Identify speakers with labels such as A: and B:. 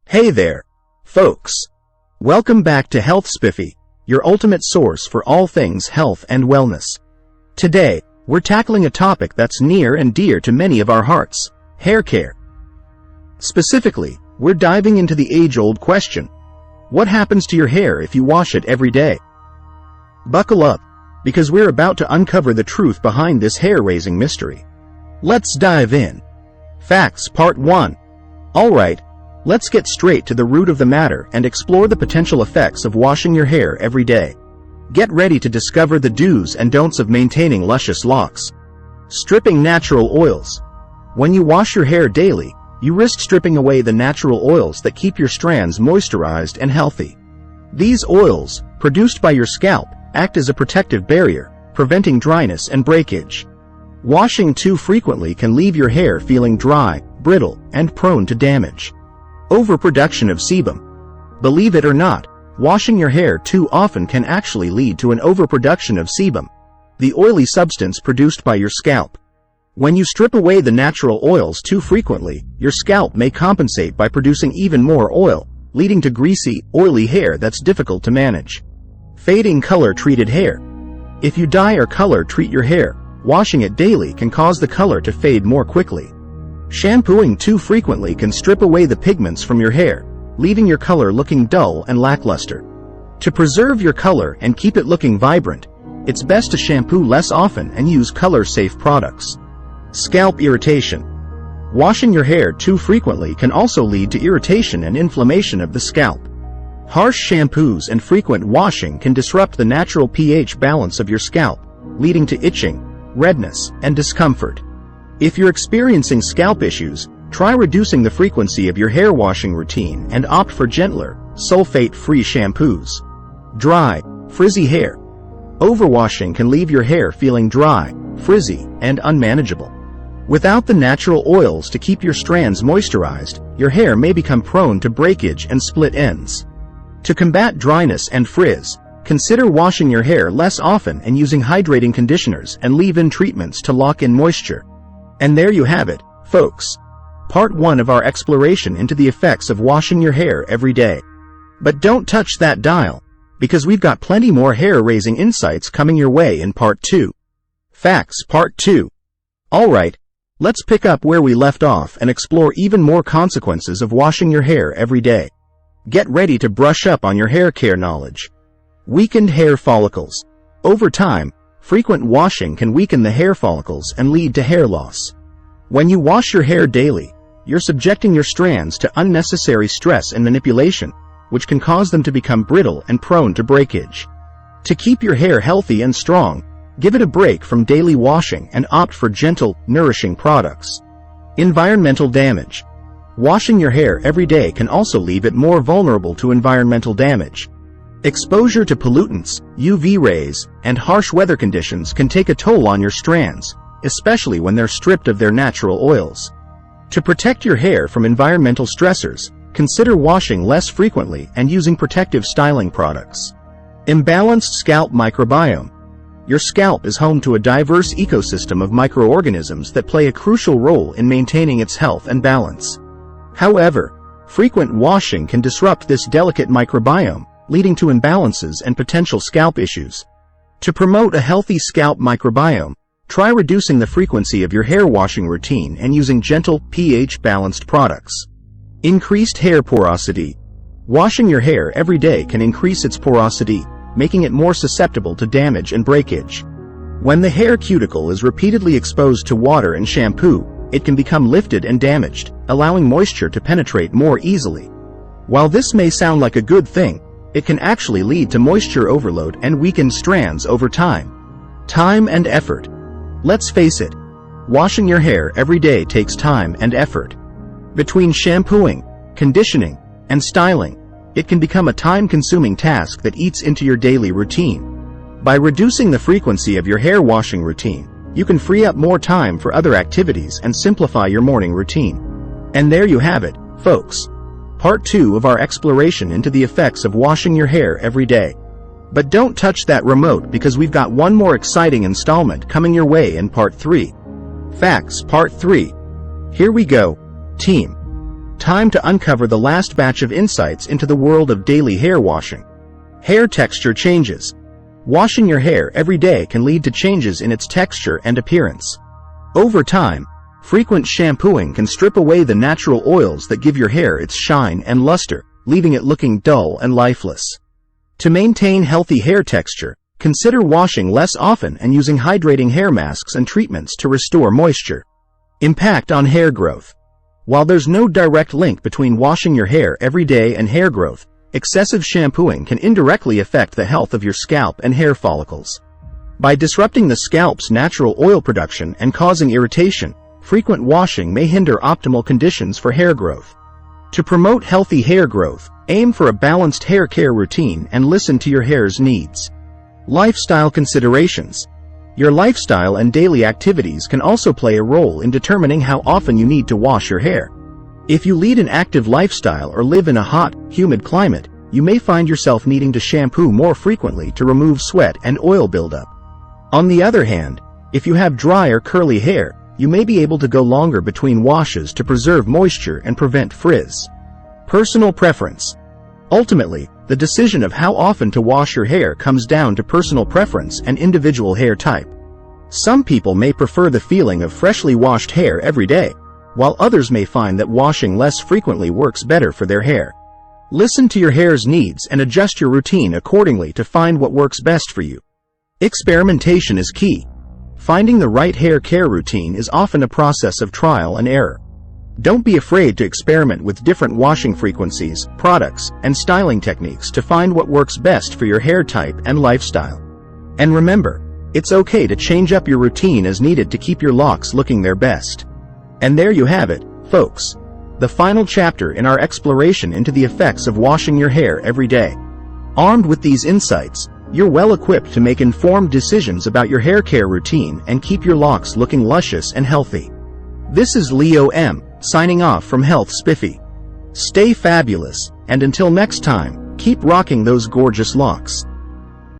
A: Hey there, folks. Welcome back to Health Spiffy, your ultimate source for all things health and wellness. Today, we're tackling a topic that's near and dear to many of our hearts: hair care. Specifically, we're diving into the age-old question: what happens to your hair if you wash it every day? Buckle up, because we're about to uncover the truth behind this hair-raising mystery. Let's dive in. Facts Part 1. Alright, let's get straight to the root of the matter and explore the potential effects of washing your hair every day. Get ready to discover the do's and don'ts of maintaining luscious locks. Stripping natural oils. When you wash your hair daily, you risk stripping away the natural oils that keep your strands moisturized and healthy. These oils, produced by your scalp, act as a protective barrier, preventing dryness and breakage. Washing too frequently can leave your hair feeling dry, brittle, and prone to damage. Overproduction of sebum. Believe it or not, washing your hair too often can actually lead to an overproduction of sebum, the oily substance produced by your scalp. When you strip away the natural oils too frequently, your scalp may compensate by producing even more oil, leading to greasy, oily hair that's difficult to manage. Fading color-treated hair. If you dye or color-treat your hair, washing it daily can cause the color to fade more quickly. Shampooing too frequently can strip away the pigments from your hair, leaving your color looking dull and lackluster. To preserve your color and keep it looking vibrant, it's best to shampoo less often and use color-safe products. Scalp irritation. Washing your hair too frequently can also lead to irritation and inflammation of the scalp. Harsh shampoos and frequent washing can disrupt the natural pH balance of your scalp, leading to itching, redness, and discomfort. If you're experiencing scalp issues, try reducing the frequency of your hair washing routine and opt for gentler, sulfate-free shampoos. Dry, frizzy hair. Overwashing can leave your hair feeling dry, frizzy, and unmanageable. Without the natural oils to keep your strands moisturized, your hair may become prone to breakage and split ends. To combat dryness and frizz, consider washing your hair less often and using hydrating conditioners and leave-in treatments to lock in moisture. And there you have it, folks. Part 1 of our exploration into the effects of washing your hair every day. But don't touch that dial, because we've got plenty more hair-raising insights coming your way in Part 2. Facts Part 2. Alright, let's pick up where we left off and explore even more consequences of washing your hair every day. Get ready to brush up on your hair care knowledge. Weakened hair follicles. Over time, frequent washing can weaken the hair follicles and lead to hair loss. When you wash your hair daily, you're subjecting your strands to unnecessary stress and manipulation, which can cause them to become brittle and prone to breakage. To keep your hair healthy and strong, give it a break from daily washing and opt for gentle, nourishing products. Environmental damage. Washing your hair every day can also leave it more vulnerable to environmental damage. Exposure to pollutants, UV rays, and harsh weather conditions can take a toll on your strands, especially when they're stripped of their natural oils. To protect your hair from environmental stressors, consider washing less frequently and using protective styling products. Imbalanced scalp microbiome. Your scalp is home to a diverse ecosystem of microorganisms that play a crucial role in maintaining its health and balance. However, frequent washing can disrupt this delicate microbiome, leading to imbalances and potential scalp issues. To promote a healthy scalp microbiome, try reducing the frequency of your hair washing routine and using gentle, pH-balanced products. Increased hair porosity. Washing your hair every day can increase its porosity, making it more susceptible to damage and breakage. When the hair cuticle is repeatedly exposed to water and shampoo, it can become lifted and damaged, allowing moisture to penetrate more easily. While this may sound like a good thing, it can actually lead to moisture overload and weakened strands over time. Time and effort. Let's face it, washing your hair every day takes time and effort. Between shampooing, conditioning, and styling, it can become a time-consuming task that eats into your daily routine. By reducing the frequency of your hair washing routine, you can free up more time for other activities and simplify your morning routine. And there you have it, folks. Part 2 of our exploration into the effects of washing your hair every day. But don't touch that remote, because we've got one more exciting installment coming your way in Part 3. Facts Part 3. Here we go, team. time to uncover the last batch of insights into the world of daily hair washing. Hair texture changes. Washing your hair every day can lead to changes in its texture and appearance. Over time, frequent shampooing can strip away the natural oils that give your hair its shine and luster, leaving it looking dull and lifeless. To maintain healthy hair texture, consider washing less often and using hydrating hair masks and treatments to restore moisture. Impact on hair growth. While there's no direct link between washing your hair every day and hair growth, excessive shampooing can indirectly affect the health of your scalp and hair follicles. By disrupting the scalp's natural oil production and causing irritation, frequent washing may hinder optimal conditions for hair growth. To promote healthy hair growth, aim for a balanced hair care routine and listen to your hair's needs. Lifestyle considerations. Your lifestyle and daily activities can also play a role in determining how often you need to wash your hair. If you lead an active lifestyle or live in a hot, humid climate, you may find yourself needing to shampoo more frequently to remove sweat and oil buildup. On the other hand, if you have dry or curly hair, you may be able to go longer between washes to preserve moisture and prevent frizz. Personal preference. Ultimately, the decision of how often to wash your hair comes down to personal preference and individual hair type. Some people may prefer the feeling of freshly washed hair every day, while others may find that washing less frequently works better for their hair. Listen to your hair's needs and adjust your routine accordingly to find what works best for you. Experimentation is key. Finding the right hair care routine is often a process of trial and error. Don't be afraid to experiment with different washing frequencies, products, and styling techniques to find what works best for your hair type and lifestyle. And remember, it's okay to change up your routine as needed to keep your locks looking their best. And there you have it, folks. The final chapter in our exploration into the effects of washing your hair every day. Armed with these insights, you're well equipped to make informed decisions about your hair care routine and keep your locks looking luscious and healthy. This is Leo M, signing off from Health Spiffy. Stay fabulous, and until next time, keep rocking those gorgeous locks.